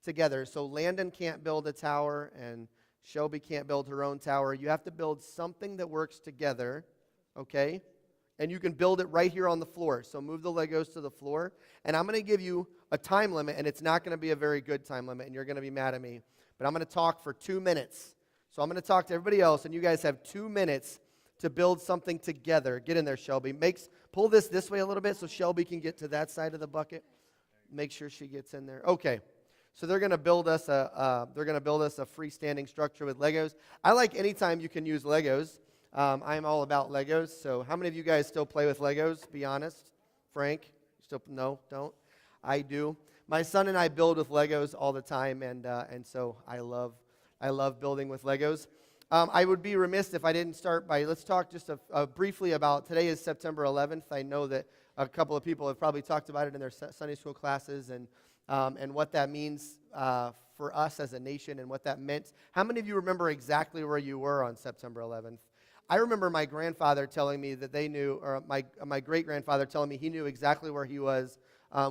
together. So Landon can't build a tower, and Shelby can't build her own tower. You have to build something that works together, okay? And you can build it right here on the floor. So move the Legos to the floor. And I'm going to give you a time limit, and it's not going to be a very good time limit, and you're going to be mad at me. But I'm going to talk for 2 minutes. So I'm going to talk to everybody else, and you guys have 2 minutes to build something together. Get in there, Shelby. Pull this way a little bit so Shelby can get to that side of the bucket. Make sure she gets in there. Okay. So they're going to build us a freestanding structure with Legos. I like anytime you can use Legos. I'm all about Legos. So how many of you guys still play with Legos? Be honest. Frank? No, don't. I do. My son and I build with Legos all the time, and so I love building with Legos. I would be remiss if I didn't start by, let's talk just briefly about, today is September 11th. I know that a couple of people have probably talked about it in their Sunday school classes, and what that means for us as a nation and what that meant. How many of you remember exactly where you were on September 11th? I remember my grandfather telling me that they knew, or my great-grandfather telling me he knew exactly where he was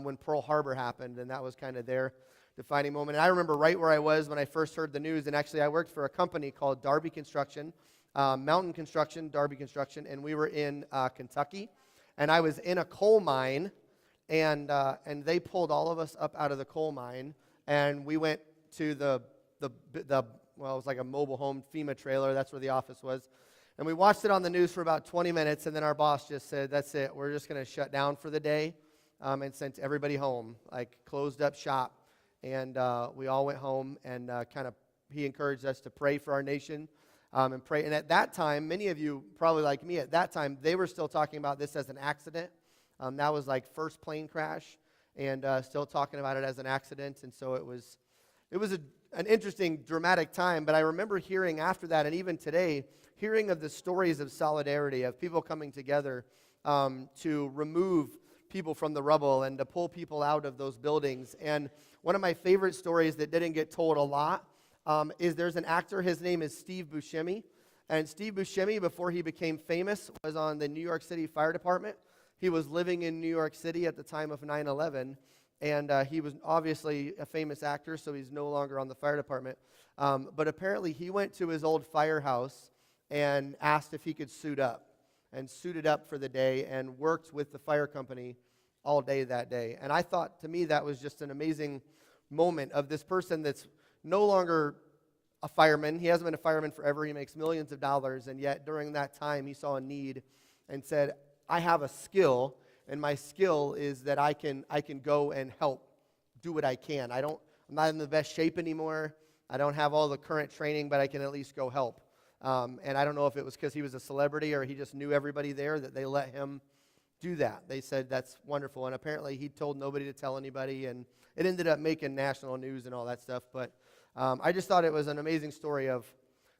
when Pearl Harbor happened, and that was kind of their defining moment. And I remember right where I was when I first heard the news, and actually I worked for a company called Darby Construction, Mountain Construction, Darby Construction, and we were in Kentucky, and I was in a coal mine, and they pulled all of us up out of the coal mine, and we went to it was like a mobile home FEMA trailer. That's where the office was. And we watched it on the news for about 20 minutes, and then our boss just said, that's it, we're just going to shut down for the day, and sent everybody home, like closed up shop. And we all went home, and he encouraged us to pray for our nation and pray. And at that time, many of you, probably like me, at that time, they were still talking about this as an accident. That was like first plane crash, and still talking about it as an accident. And so it was an interesting, dramatic time. But I remember hearing after that, and even today, hearing of the stories of solidarity, of people coming together to remove people from the rubble and to pull people out of those buildings. And one of my favorite stories that didn't get told a lot is there's an actor, his name is Steve Buscemi. And Steve Buscemi, before he became famous, was on the New York City Fire Department. He was living in New York City at the time of 9/11, and he was obviously a famous actor, so he's no longer on the fire department. But apparently he went to his old firehouse and asked if he could suit up, and suited up for the day and worked with the fire company all day that day. And I thought, to me, that was just an amazing moment of this person that's no longer a fireman. He hasn't been a fireman forever. He makes millions of dollars, and yet during that time he saw a need and said, I have a skill, and my skill is that I can go and help do what I can. I'm not in the best shape anymore. I don't have all the current training, but I can at least go help. And I don't know if it was because he was a celebrity or he just knew everybody there that they let him do that. They said, that's wonderful. And apparently he told nobody to tell anybody, and it ended up making national news and all that stuff. But I just thought it was an amazing story of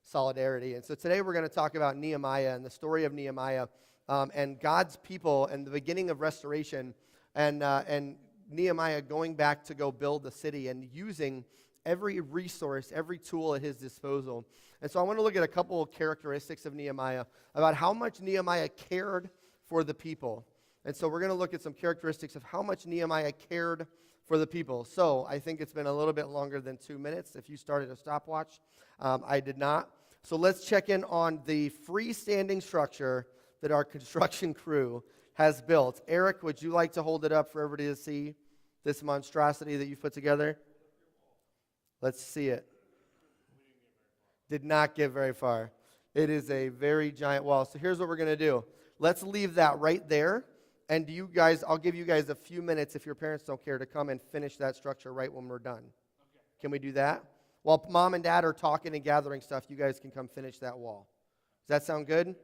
solidarity. And so today we're going to talk about Nehemiah and the story of Nehemiah and God's people and the beginning of restoration, and Nehemiah going back to go build the city and using every resource, every tool at his disposal. And so I want to look at a couple of characteristics of Nehemiah, about how much Nehemiah cared for the people. And so we're going to look at some characteristics of how much Nehemiah cared for the people. So I think it's been a little bit longer than 2 minutes. If you started a stopwatch, I did not. So let's check in on the freestanding structure that our construction crew has built. Ehrich, would you like to hold it up for everybody to see this monstrosity that you've put together? Let's see it. Did not get very far. It is a very giant wall. So here's what we're going to do. Let's leave that right there. And you guys, I'll give you guys a few minutes, if your parents don't care, to come and finish that structure right when we're done. Okay. Can we do that? While mom and dad are talking and gathering stuff, you guys can come finish that wall. Does that sound good?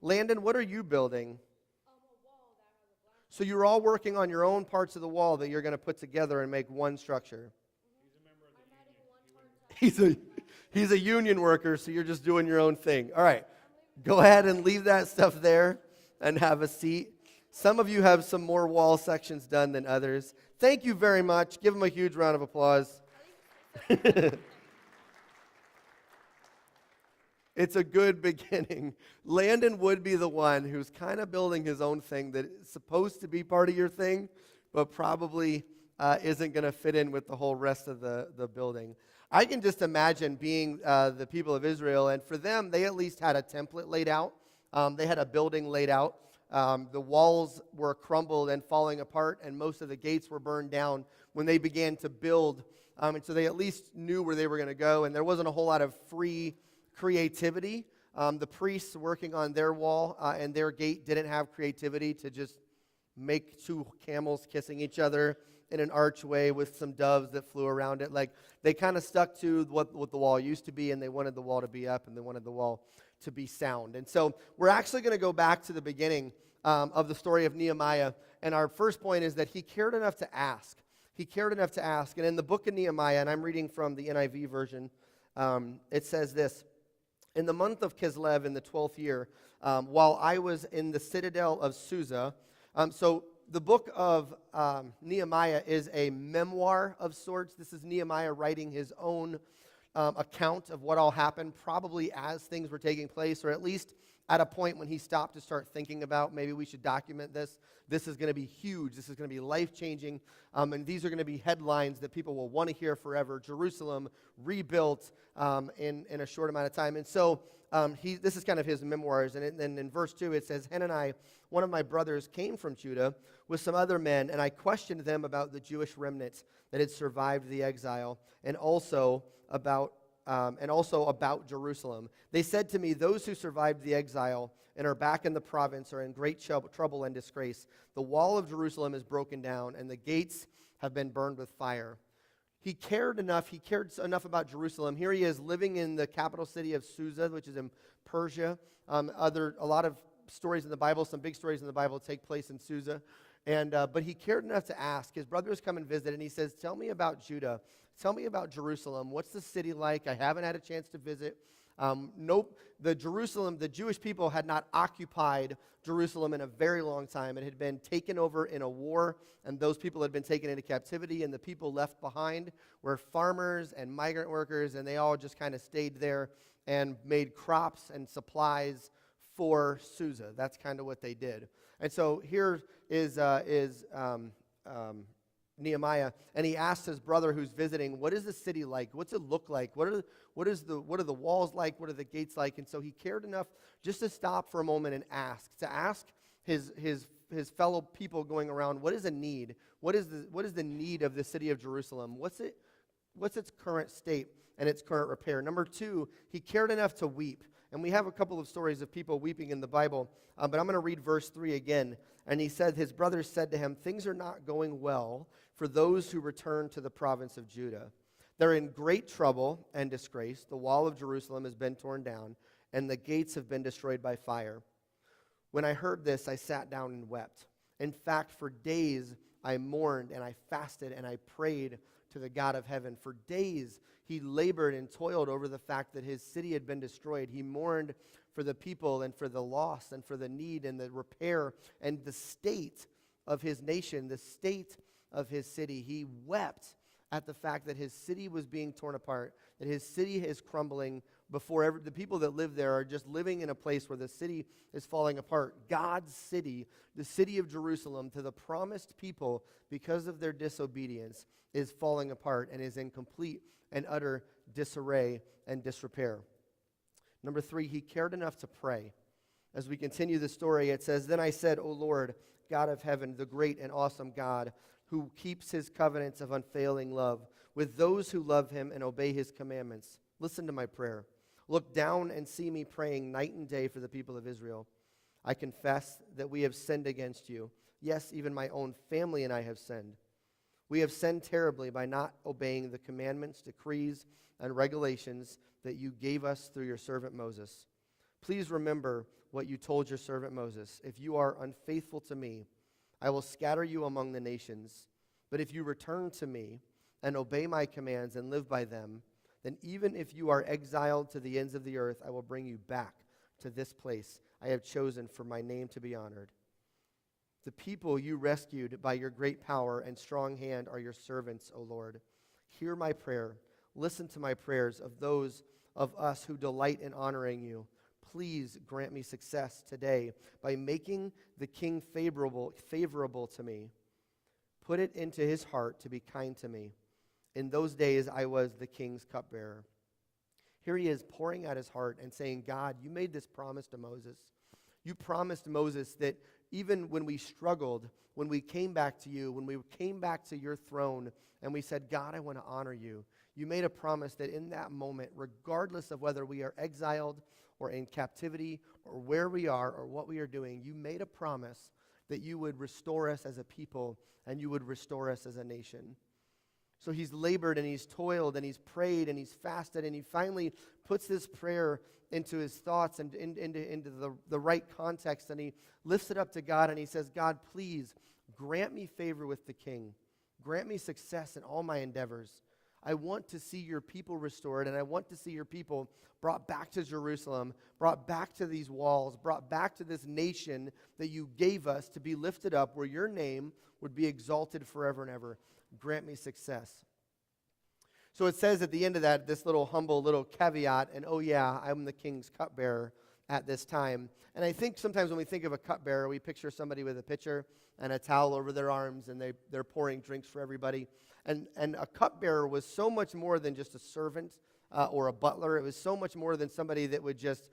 Landon, what are you building? A wall that has a black. So you're all working on your own parts of the wall that you're going to put together and make one structure. He's a union worker, so you're just doing your own thing. All right. Go ahead and leave that stuff there and have a seat. Some of you have some more wall sections done than others. Thank you very much. Give them a huge round of applause. It's a good beginning. Landon would be the one who's kind of building his own thing that is supposed to be part of your thing, but probably isn't going to fit in with the whole rest of the building. I can just imagine being the people of Israel, and for them, they at least had a template laid out. They had a building laid out. The walls were crumbled and falling apart, and most of the gates were burned down when they began to build. And so they at least knew where they were going to go, and there wasn't a whole lot of free creativity. The priests working on their wall and their gate didn't have creativity to just make two camels kissing each other in an archway with some doves that flew around it. Like, they kind of stuck to what the wall used to be, and they wanted the wall to be up, and they wanted the wall to be sound. And so we're actually going to go back to the beginning of the story of Nehemiah, and our first point is that he cared enough to ask. He cared enough to ask. And in the book of Nehemiah, and I'm reading from the NIV version, it says this: in the month of Kislev in the 12th year, while I was in the citadel of Susa. So the book of Nehemiah is a memoir of sorts. This is Nehemiah writing his own account of what all happened, probably as things were taking place, or at least at a point when he stopped to start thinking about, maybe we should document this. This is going to be huge. This is going to be life-changing. And these are going to be headlines that people will want to hear forever. Jerusalem rebuilt in a short amount of time. And so this is kind of his memoirs. And then in verse 2, it says, Hanani, one of my brothers, came from Judah with some other men, and I questioned them about the Jewish remnants that had survived the exile, and also about Jerusalem. They said to me, those who survived the exile and are back in the province are in great trouble and disgrace. The wall of Jerusalem is broken down, and the gates have been burned with fire. He cared enough about Jerusalem. Here he is living in the capital city of Susa, which is in Persia. A lot of stories in the Bible, some big stories in the Bible take place in Susa. But he cared enough to ask. His brothers come and visit, and he says, tell me about Judah. Tell me about Jerusalem. What's the city like? I haven't had a chance to visit. The Jewish people had not occupied Jerusalem in a very long time. It had been taken over in a war, and those people had been taken into captivity, and the people left behind were farmers and migrant workers, and they all just kind of stayed there and made crops and supplies for Susa. That's kind of what they did. And so here is Nehemiah, and he asks his brother who's visiting, what is the city like? What's it look like? What are the walls like? What are the gates like? And so he cared enough just to stop for a moment and ask his fellow people going around, what is a need? What is the need of the city of Jerusalem? What's its current state and its current repair? Number 2, he cared enough to weep. And we have a couple of stories of people weeping in the Bible, but I'm going to read verse 3 again. And he said, his brothers said to him, things are not going well for those who return to the province of Judah. They're in great trouble and disgrace. The wall of Jerusalem has been torn down, and the gates have been destroyed by fire. When I heard this, I sat down and wept. In fact, for days I mourned, and I fasted, and I prayed to the God of heaven. For days he labored and toiled over the fact that his city had been destroyed. He mourned for the people and for the loss and for the need and the repair and the state of his nation, the state of his city. He wept at the fact that his city was being torn apart, that his city is crumbling before the people that live there are just living in a place where the city is falling apart. God's city, the city of Jerusalem, to the promised people because of their disobedience, is falling apart and is in complete and utter disarray and disrepair. Number 3, he cared enough to pray. As we continue the story, it says, then I said, O Lord, God of heaven, the great and awesome God, who keeps his covenants of unfailing love with those who love him and obey his commandments. Listen to my prayer. Look down and see me praying night and day for the people of Israel. I confess that we have sinned against you. Yes, even my own family and I have sinned. We have sinned terribly by not obeying the commandments, decrees, and regulations that you gave us through your servant Moses. Please remember what you told your servant Moses. If you are unfaithful to me, I will scatter you among the nations. But if you return to me and obey my commands and live by them, then even if you are exiled to the ends of the earth, I will bring you back to this place I have chosen for my name to be honored. The people you rescued by your great power and strong hand are your servants, O Lord. Hear my prayer. Listen to my prayers of those of us who delight in honoring you. Please grant me success today by making the king favorable to me. put it into his heart to be kind to me. In those days I was the king's cupbearer." Here he is pouring out his heart and saying, God, you made this promise to Moses. You promised Moses that even when we struggled, when we came back to you, when we came back to your throne, and we said, God, I want to honor you, you made a promise that in that moment, regardless of whether we are exiled or in captivity or where we are or what we are doing, you made a promise that you would restore us as a people and you would restore us as a nation. So he's labored and he's toiled and he's prayed and he's fasted, and he finally puts this prayer into his thoughts and into the right context, and he lifts it up to God and he says, God, please grant me favor with the king. Grant me success in all my endeavors. I want to see your people restored, and I want to see your people brought back to Jerusalem, brought back to these walls, brought back to this nation that you gave us to be lifted up, where your name would be exalted forever and ever. Grant me success. So it says at the end of that, this little humble little caveat, and oh yeah, I'm the king's cupbearer at this time. And I think sometimes when we think of a cupbearer, we picture somebody with a pitcher and a towel over their arms, and they're pouring drinks for everybody. And a cupbearer was so much more than just a servant or a butler. It was so much more than somebody that would just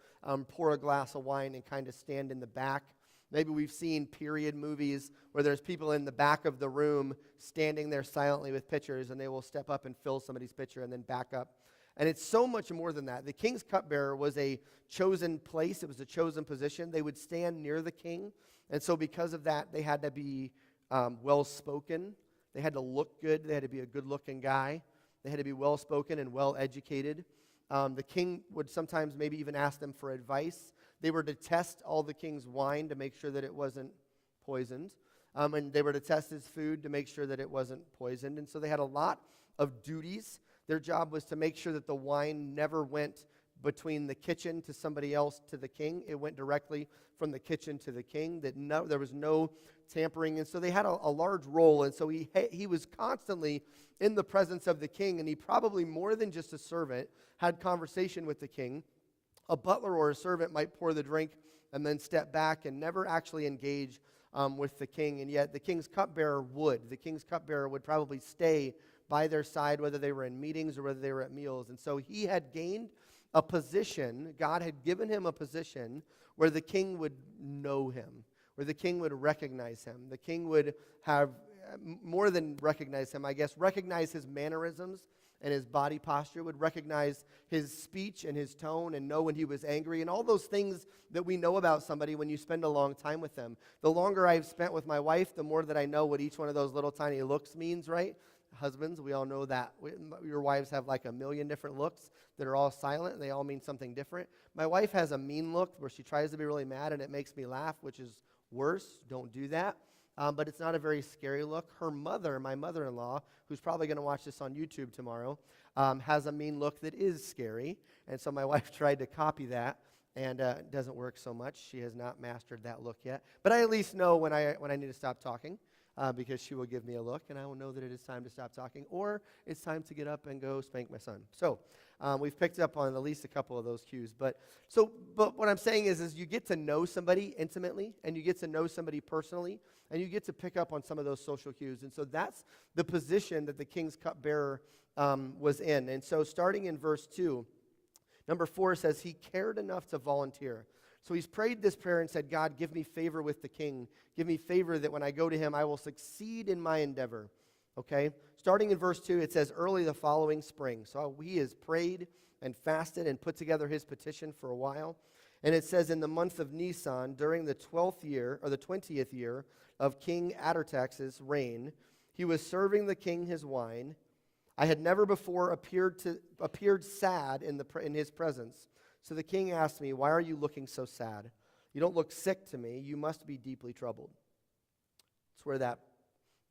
pour a glass of wine and kind of stand in the back. Maybe we've seen period movies where there's people in the back of the room standing there silently with pitchers, and they will step up and fill somebody's pitcher and then back up. And it's so much more than that. The king's cupbearer was a chosen place. It was a chosen position. They would stand near the king. And so because of that, they had to be well-spoken. They had to look good. They had to be a good-looking guy. They had to be well-spoken and well-educated. The king would sometimes maybe even ask them for advice. They were to test all the king's wine to make sure that it wasn't poisoned. And they were to test his food to make sure that it wasn't poisoned. And so they had a lot of duties. Their job was to make sure that the wine never went between the kitchen to somebody else to the king. It went directly from the kitchen to the king, that there was no tampering. And so they had a large role. And so he was constantly in the presence of the king, and he probably more than just a servant had conversation with the king. A butler or a servant might pour the drink and then step back and never actually engage with the king. And yet the king's cupbearer would. The king's cupbearer would probably stay by their side, whether they were in meetings or whether they were at meals. And so he had gained a position. God had given him a position where the king would know him, where the king would recognize him. The king would have, more than recognize him, I guess, recognize his mannerisms and his body posture, would recognize his speech and his tone and know when he was angry, and all those things that we know about somebody when you spend a long time with them. The longer I've spent with my wife, the more that I know what each one of those little tiny looks means, right? Husbands, we all know that. Your wives have like a million different looks that are all silent, and they all mean something different. My wife has a mean look where she tries to be really mad, and it makes me laugh, which is worse. Don't do that. But it's not a very scary look. Her mother, my mother-in-law, who's probably going to watch this on YouTube tomorrow, has a mean look that is scary. And so my wife tried to copy that, and it doesn't work so much. She has not mastered that look yet. But I at least know when I need to stop talking, because she will give me a look, and I will know that it is time to stop talking, or it's time to get up and go spank my son. So we've picked up on at least a couple of those cues. But what I'm saying is you get to know somebody intimately, and you get to know somebody personally, and you get to pick up on some of those social cues. And so that's the position that the king's cupbearer was in. And so starting in verse 2, number 4 says, he cared enough to volunteer. So he's prayed this prayer and said, God, give me favor with the king. Give me favor that when I go to him, I will succeed in my endeavor. Okay? Starting in verse 2, it says, early the following spring. So he has prayed and fasted and put together his petition for a while. And it says, in the month of Nisan, during the 12th year, or the 20th year of King Artaxerxes' reign, he was serving the king his wine. I had never before appeared sad in his presence. So the king asked me, why are you looking so sad? You don't look sick to me. You must be deeply troubled. It's where that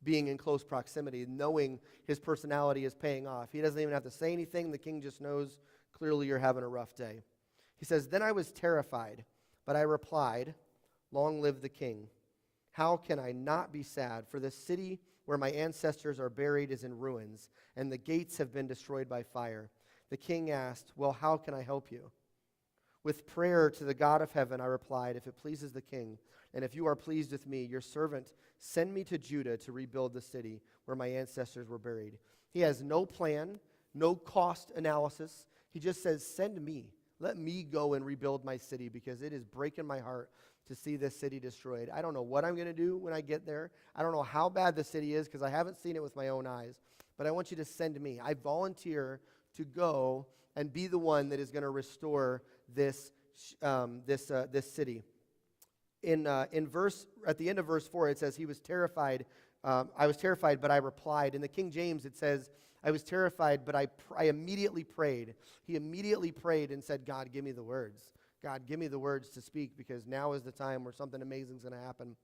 being in close proximity, knowing his personality is paying off. He doesn't even have to say anything. The king just knows clearly you're having a rough day. He says, then I was terrified, but I replied, long live the king. How can I not be sad? For the city where my ancestors are buried is in ruins, and the gates have been destroyed by fire. The king asked, well, how can I help you? With prayer to the God of heaven, I replied, if it pleases the king, and if you are pleased with me, your servant, send me to Judah to rebuild the city where my ancestors were buried. He has no plan, no cost analysis. He just says, send me. Let me go and rebuild my city because it is breaking my heart to see this city destroyed. I don't know what I'm going to do when I get there. I don't know how bad the city is because I haven't seen it with my own eyes. But I want you to send me. I volunteer to go and be the one that is going to restore this city. In verse at the end of verse 4, it says he was terrified. I was terrified, but I replied. In the King James, it says, I was terrified, but I immediately prayed. He immediately prayed and said, God, give me the words. God, give me the words to speak because now is the time where something amazing is going to happen.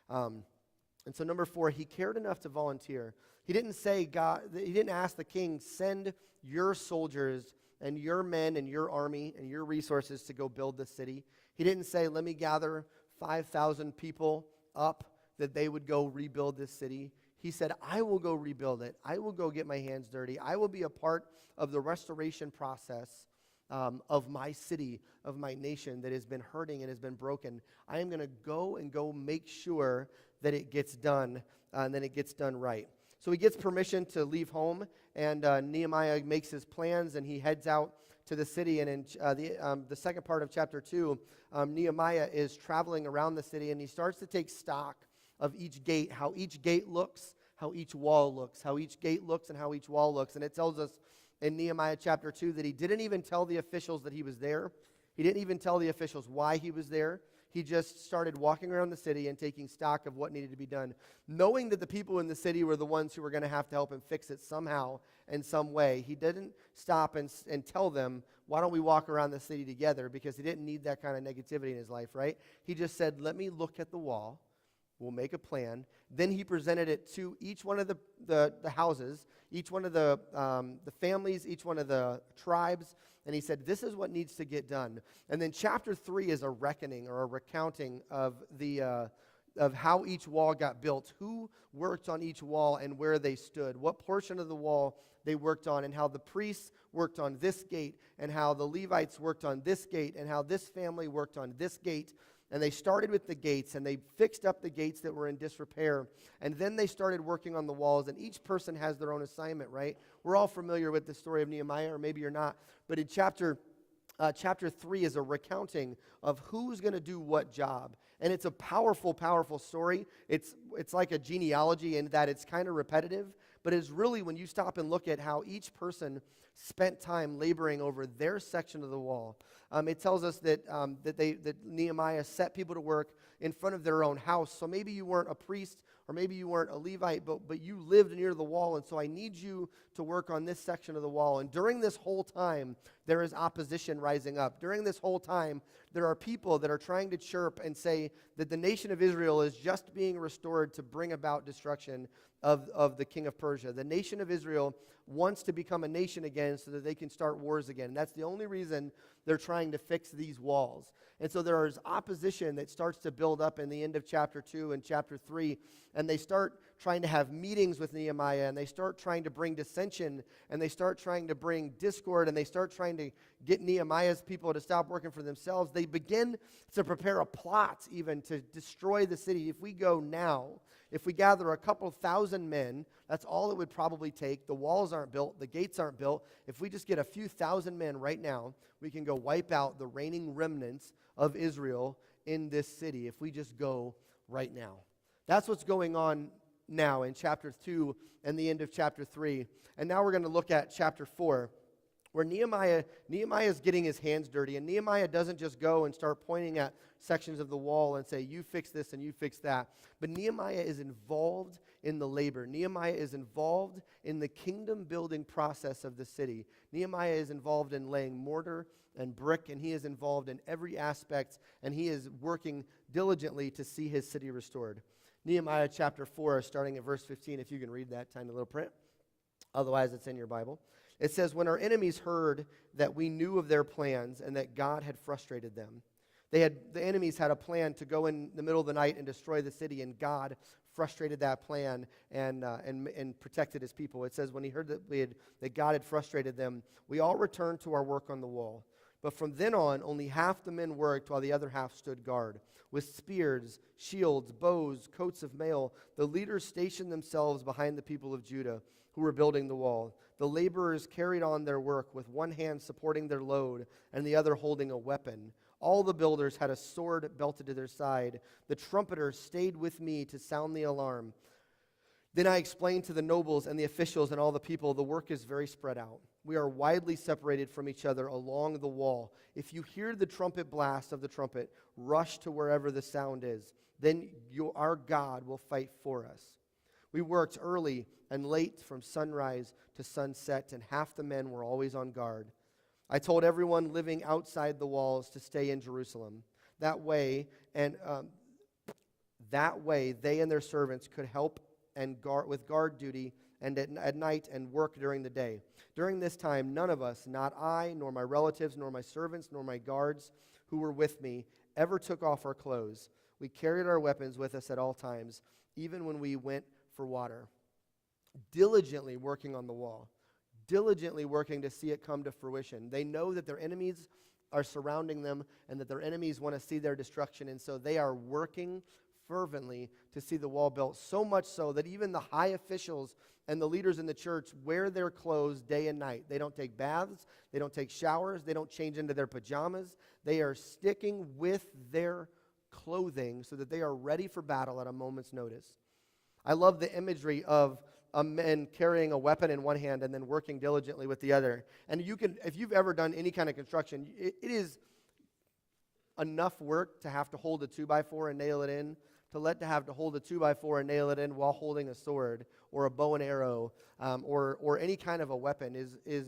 And so number 4, he cared enough to volunteer. He didn't say, God, he didn't ask the king, send your soldiers and your men and your army and your resources to go build the city. He didn't say, let me gather 5,000 people up that they would go rebuild this city. He said, I will go rebuild it. I will go get my hands dirty. I will be a part of the restoration process of my city, of my nation that has been hurting and has been broken. I am going to go make sure that it gets done and then it gets done right. So he gets permission to leave home, and Nehemiah makes his plans, and he heads out to the city. And in the second part of chapter 2, Nehemiah is traveling around the city, and he starts to take stock of each gate, how each gate looks, how each wall looks, how each gate looks, and how each wall looks. And it tells us in Nehemiah chapter 2 that he didn't even tell the officials that he was there. He didn't even tell the officials why he was there. He just started walking around the city and taking stock of what needed to be done, knowing that the people in the city were the ones who were going to have to help him fix it somehow in some way. He didn't stop and tell them, why don't we walk around the city together, because he didn't need that kind of negativity in his life, right? He just said, let me look at the wall. We'll make a plan. Then he presented it to each one of the houses, each one of the families, each one of the tribes, and he said, this is what needs to get done. And then chapter 3 is a reckoning or a recounting of how each wall got built, who worked on each wall and where they stood, what portion of the wall they worked on, and how the priests worked on this gate, and how the Levites worked on this gate, and how this family worked on this gate. And they started with the gates, and they fixed up the gates that were in disrepair. And then they started working on the walls, and each person has their own assignment, right? We're all familiar with the story of Nehemiah, or maybe you're not. But in chapter 3 is a recounting of who's going to do what job. And it's a powerful, powerful story. It's like a genealogy in that it's kind of repetitive, but it's really when you stop and look at how each person spent time laboring over their section of the wall. It tells us that Nehemiah set people to work in front of their own house. So maybe you weren't a priest, or maybe you weren't a Levite, but you lived near the wall, and so I need you to work on this section of the wall. And during this whole time, there is opposition rising up. During this whole time, there are people that are trying to chirp and say that the nation of Israel is just being restored to bring about destruction of the king of Persia. The nation of Israel wants to become a nation again so that they can start wars again. And that's the only reason they're trying to fix these walls. And so there is opposition that starts to build up in the end of chapter 2 and chapter 3. And they start trying to have meetings with Nehemiah, and they start trying to bring dissension, and they start trying to bring discord, and they start trying to get Nehemiah's people to stop working for themselves. They begin to prepare a plot even to destroy the city. If we go now, if we gather a couple thousand men, that's all it would probably take. The walls aren't built. The gates aren't built. If we just get a few thousand men right now, we can go wipe out the reigning remnants of Israel in this city if we just go right now. That's what's going on now in chapter 2 and the end of chapter 3. And now we're going to look at chapter 4, where Nehemiah is getting his hands dirty. And Nehemiah doesn't just go and start pointing at sections of the wall and say, you fix this and you fix that. But Nehemiah is involved in the labor. Nehemiah is involved in the kingdom building process of the city. Nehemiah is involved in laying mortar and brick, and he is involved in every aspect, and he is working diligently to see his city restored. Nehemiah chapter 4, starting at verse 15, if you can read that tiny little print. Otherwise, it's in your Bible. It says, when our enemies heard that we knew of their plans and that God had frustrated them. The enemies had a plan to go in the middle of the night and destroy the city, and God frustrated that plan and protected his people. It says when he heard that God had frustrated them, we all returned to our work on the wall. But from then on, only half the men worked while the other half stood guard. With spears, shields, bows, coats of mail, the leaders stationed themselves behind the people of Judah who were building the wall. The laborers carried on their work with one hand supporting their load and the other holding a weapon. All the builders had a sword belted to their side. The trumpeters stayed with me to sound the alarm. Then I explained to the nobles and the officials and all the people, the work is very spread out. We are widely separated from each other along the wall. If you hear the trumpet blast of the trumpet, rush to wherever the sound is. Then our God will fight for us. We worked early and late from sunrise to sunset, and half the men were always on guard. I told everyone living outside the walls to stay in Jerusalem. That way, they and their servants could help and guard with guard duty and at night and work during the day. During this time, none of us, not I, nor my relatives, nor my servants, nor my guards who were with me, ever took off our clothes. We carried our weapons with us at all times, even when we went for water. Diligently working on the wall, diligently working to see it come to fruition. They know that their enemies are surrounding them and that their enemies want to see their destruction, and so they are working fervently to see the wall built, so much so that even the high officials and the leaders in the church wear their clothes day and night. They don't take baths, they don't take showers, they don't change into their pajamas. They are sticking with their clothing so that they are ready for battle at a moment's notice. I love the imagery of a man carrying a weapon in one hand and then working diligently with the other. And you can, if you've ever done any kind of construction, it is enough work to have to hold a 2x4 and nail it in, to have to hold a 2x4 and nail it in while holding a sword or a bow and arrow or any kind of a weapon is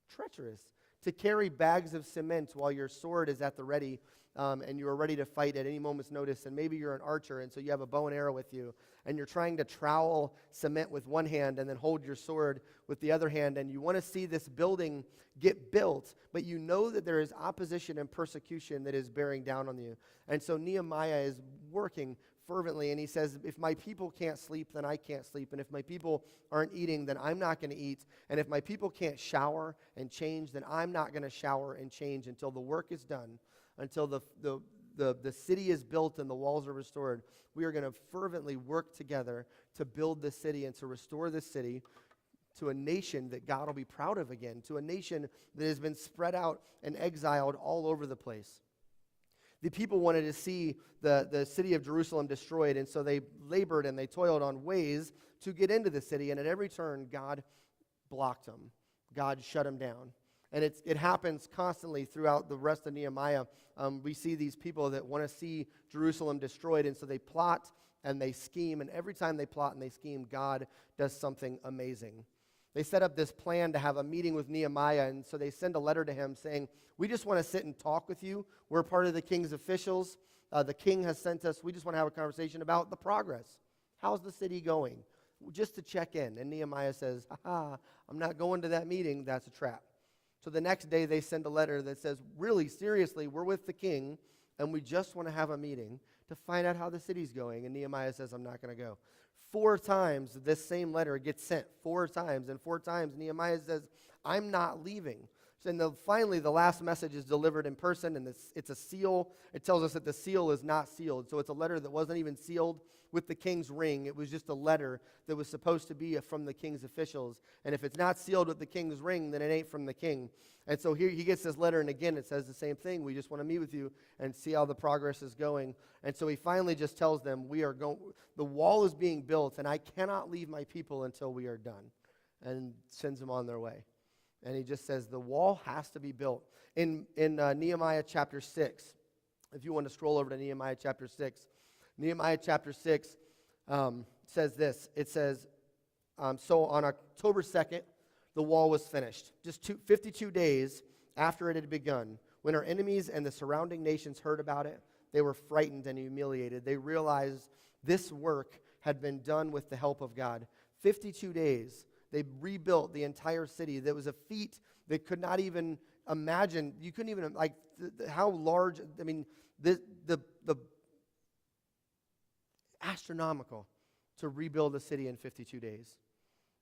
treacherous. To carry bags of cement while your sword is at the ready and you are ready to fight at any moment's notice, and maybe you're an archer and so you have a bow and arrow with you and you're trying to trowel cement with one hand and then hold your sword with the other hand, and you want to see this building get built, but you know that there is opposition and persecution that is bearing down on you. And so Nehemiah is working fervently, and he says, if my people can't sleep, then I can't sleep, and if my people aren't eating, then I'm not going to eat, and if my people can't shower and change, then I'm not going to shower and change until the work is done, until the city is built and the walls are restored. We are going to fervently work together to build this city and to restore this city to a nation that God will be proud of again, to a nation that has been spread out and exiled all over the place. The people wanted to see the city of Jerusalem destroyed, and so they labored and they toiled on ways to get into the city, and at every turn, God blocked them. God shut them down. And it happens constantly throughout the rest of Nehemiah. We see these people that want to see Jerusalem destroyed, and so they plot and they scheme, and every time they plot and they scheme, God does something amazing. They set up this plan to have a meeting with Nehemiah, and so they send a letter to him saying, we just want to sit and talk with you. We're part of the king's officials. The king has sent us. We just want to have a conversation about the progress. How's the city going? Just to check in. And Nehemiah says, I'm not going to that meeting. That's a trap. So the next day they send a letter that says, really, seriously, we're with the king, and we just want to have a meeting to find out how the city's going. And Nehemiah says, I'm not going to go. 4 times this same letter gets sent, 4 times, and 4 times Nehemiah says, I'm not leaving. And finally, the last message is delivered in person, and it's a seal. It tells us that the seal is not sealed. So it's a letter that wasn't even sealed with the king's ring. It was just a letter that was supposed to be from the king's officials. And if it's not sealed with the king's ring, then it ain't from the king. And so here he gets this letter, and again, it says the same thing. We just want to meet with you and see how the progress is going. And so he finally just tells them, the wall is being built, and I cannot leave my people until we are done, and sends them on their way. And he just says the wall has to be built. In Nehemiah chapter 6, if you want to scroll over to Nehemiah chapter 6, Nehemiah chapter 6 says this. It says, so on October 2nd, the wall was finished. Just 52 days after it had begun. When our enemies and the surrounding nations heard about it, they were frightened and humiliated. They realized this work had been done with the help of God. 52 days. They rebuilt the entire city. That was a feat they could not even imagine. You couldn't even, how large, the astronomical to rebuild a city in 52 days.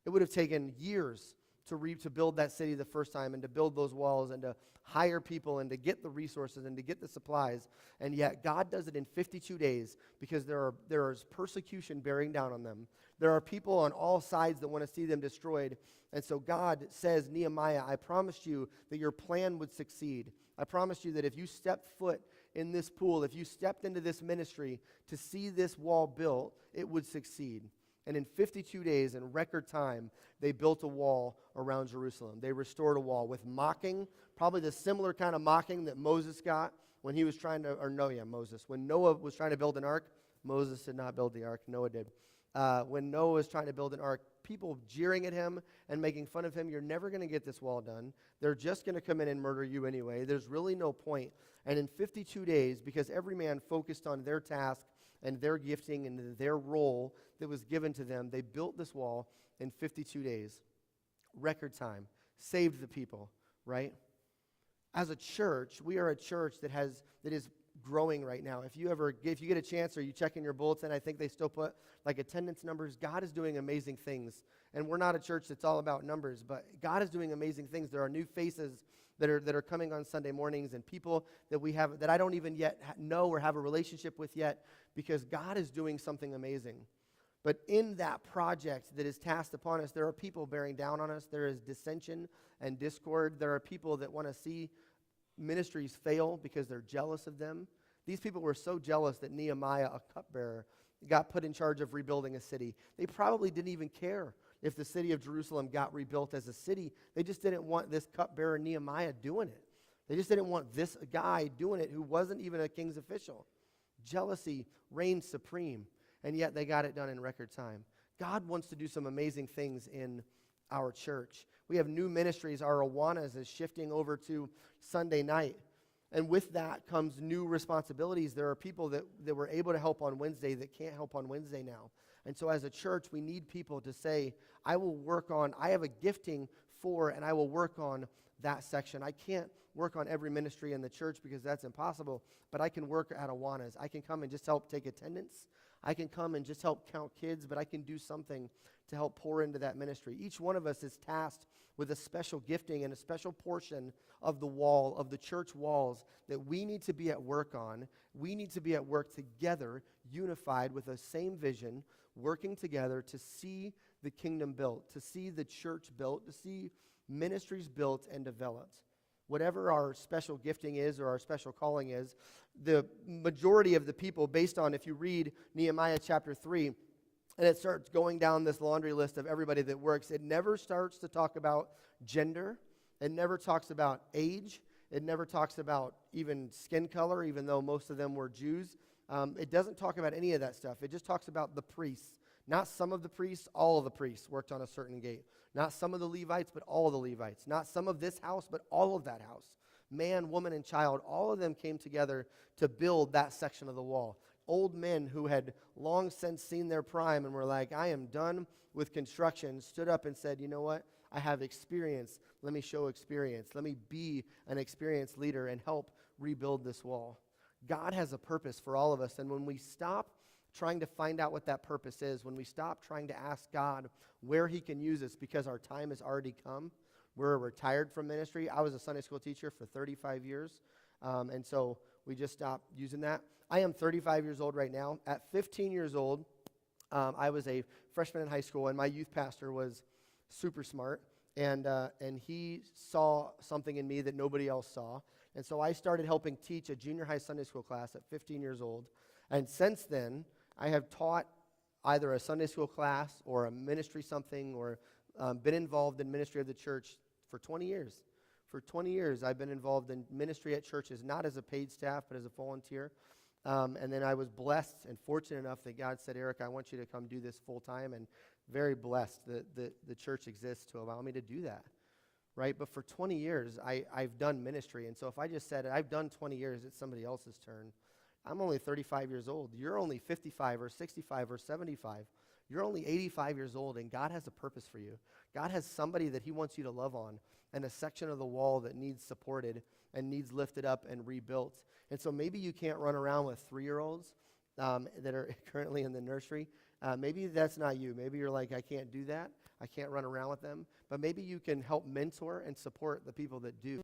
It would have taken years to build that city the first time and to build those walls and to hire people and to get the resources and to get the supplies. And yet God does it in 52 days because there is persecution bearing down on them. There are people on all sides that want to see them destroyed. And so God says, Nehemiah, I promised you that your plan would succeed. I promised you that if you stepped foot in this pool, if you stepped into this ministry to see this wall built, it would succeed. And in 52 days, in record time, they built a wall around Jerusalem. They restored a wall with mocking, probably the similar kind of mocking that Moses got when he was trying to, Moses. When Noah was trying to build an ark, Moses did not build the ark, Noah did. When Noah was trying to build an ark, people jeering at him and making fun of him, you're never going to get this wall done. They're just going to come in and murder you anyway. There's really no point. And in 52 days, because every man focused on their task and their gifting and their role that was given to them, they built this wall in 52 days. Record time. Saved the people, right? As a church, we are a church that is growing right now. If you get a chance or you check in your bulletin, I think they still put like attendance numbers. God is doing amazing things. And we're not a church that's all about numbers, but God is doing amazing things. There are new faces that are coming on Sunday mornings and people that we have that I don't even yet know or have a relationship with yet, because God is doing something amazing. But in that project that is tasked upon us, there are people bearing down on us. There is dissension and discord. There are people that want to see ministries fail because they're jealous of them. These people were so jealous that Nehemiah, a cupbearer, got put in charge of rebuilding a city. They probably didn't even care if the city of Jerusalem got rebuilt as a city. They just didn't want this cupbearer Nehemiah doing it. They just didn't want this guy doing it who wasn't even a king's official. Jealousy reigned supreme, and yet they got it done in record time. God wants to do some amazing things in our church. We have new ministries. Our Awanas is shifting over to Sunday night. And with that comes new responsibilities. There are people that were able to help on Wednesday that can't help on Wednesday now. And so as a church, we need people to say, I have a gifting for, and I will work on that section. I can't work on every ministry in the church because that's impossible, but I can work at Awanas. I can come and just help take attendance. I can come and just help count kids, but I can do something to help pour into that ministry. Each one of us is tasked with a special gifting and a special portion of the wall, of the church walls, that we need to be at work on. We need to be at work together, unified with the same vision, working together to see the kingdom built, to see the church built, to see ministries built and developed. Whatever our special gifting is or our special calling is, the majority of the people, based on, if you read Nehemiah chapter 3, and it starts going down this laundry list of everybody that works, it never starts to talk about gender. It never talks about age. It never talks about even skin color, even though most of them were Jews. It doesn't talk about any of that stuff. It just talks about the priests. Not some of the priests, all of the priests worked on a certain gate. Not some of the Levites, but all of the Levites. Not some of this house, but all of that house. Man, woman, and child, all of them came together to build that section of the wall. Old men who had long since seen their prime and were like, I am done with construction, stood up and said, you know what? I have experience. Let me show experience. Let me be an experienced leader and help rebuild this wall. God has a purpose for all of us, and when we stop trying to find out what that purpose is, when we stop trying to ask God where he can use us because our time has already come, we're retired from ministry. I was a Sunday school teacher for 35 years, and so we just stopped using that. I am 35 years old right now. At 15 years old, I was a freshman in high school, and my youth pastor was super smart, and he saw something in me that nobody else saw. And so I started helping teach a junior high Sunday school class at 15 years old. And since then, I have taught either a Sunday school class or a ministry something or been involved in ministry of the church for 20 years. For 20 years, I've been involved in ministry at churches, not as a paid staff, but as a volunteer. And then I was blessed and fortunate enough that God said, Eric, I want you to come do this full time, and very blessed that the church exists to allow me to do that, right? But for 20 years, I've done ministry, and so if I just said, I've done 20 years, it's somebody else's turn. I'm only 35 years old. You're only 55 or 65 or 75. You're only 85 years old, and God has a purpose for you. God has somebody that he wants you to love on, and a section of the wall that needs supported and needs lifted up and rebuilt. And so maybe you can't run around with 3-year-olds that are currently in the nursery. Maybe that's not you. Maybe you're like, I can't do that. I can't run around with them. But maybe you can help mentor and support the people that do.